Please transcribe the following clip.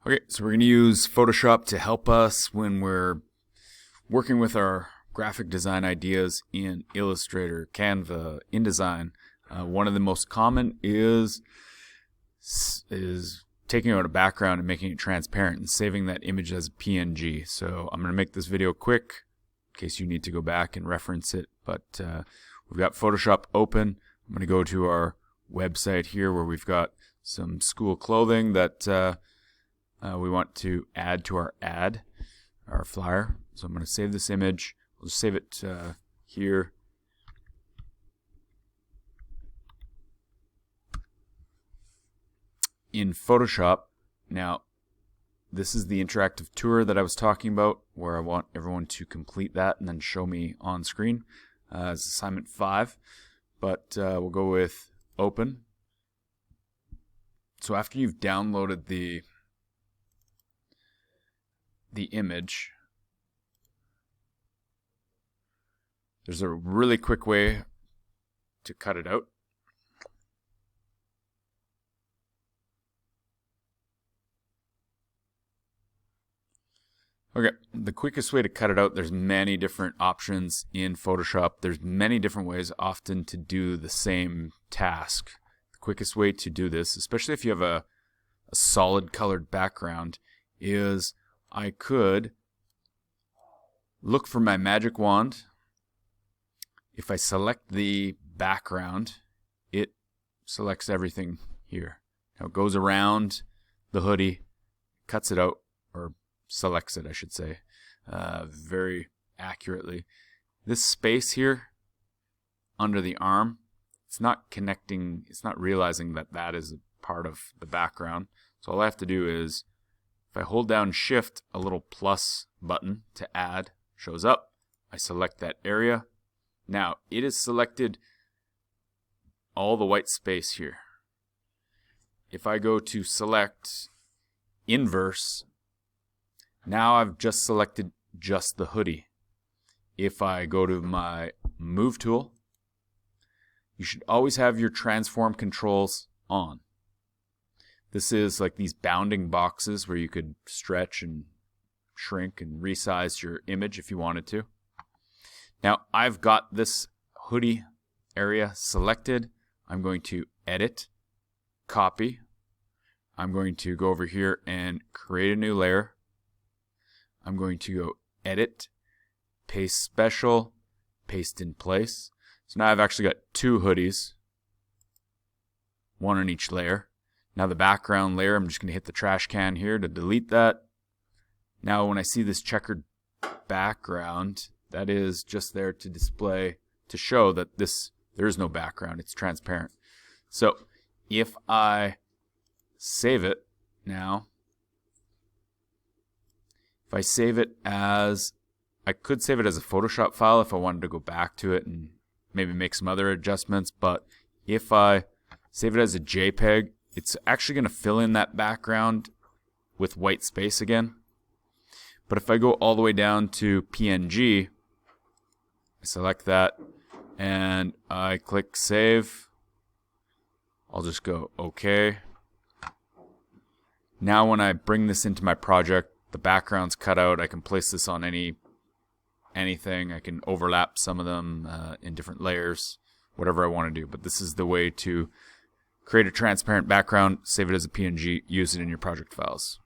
Okay, so we're going to use Photoshop to help us when we're working with our graphic design ideas in Illustrator, Canva, InDesign. One of the most common is taking out a background and making it transparent and saving that image as a PNG. So I'm going to make this video quick in case you need to go back and reference it. But we've got Photoshop open. I'm going to go to our website here where we've got some school clothing that we want to add to our flyer. So I'm going to save this image. We'll just save it here. In Photoshop. Now, this is the interactive tour that I was talking about, where I want everyone to complete that and then show me on screen as assignment 5. But we'll go with open. So after you've downloaded the image, there's a really quick way to cut it out. Okay, the quickest way to cut it out, there's many different options in Photoshop. There's many different ways often to do the same task. The quickest way to do this, especially if you have a solid colored background, is I could look for my magic wand. If I select the background, it selects everything here. Now it goes around the hoodie, cuts it out, or selects it, I should say, very accurately. This space here under the arm, it's not connecting, it's not realizing that that is a part of the background. So all I have to do is, if I hold down Shift, a little plus button to add shows up. I select that area. Now it is selected all the white space here. If I go to select inverse, now I've just selected just the hoodie. If I go to my move tool, you should always have your transform controls on. This is like these bounding boxes where you could stretch and shrink and resize your image if you wanted to. Now I've got this hoodie area selected. I'm going to edit, copy. I'm going to go over here and create a new layer. I'm going to go edit, paste special, paste in place. So now I've actually got 2 hoodies, one on each layer. Now the background layer, I'm just going to hit the trash can here to delete that. Now when I see this checkered background, that is just there to display, to show that there is no background, it's transparent. So if I save it now, if I save it as, I could save it as a Photoshop file if I wanted to go back to it and maybe make some other adjustments, but if I save it as a JPEG, it's actually going to fill in that background with white space again. But if I go all the way down to PNG, I select that and I click save. I'll just go OK. Now when I bring this into my project, the background's cut out. I can place this on anything. I can overlap some of them in different layers, whatever I want to do. But this is the way to create a transparent background, save it as a PNG, use it in your project files.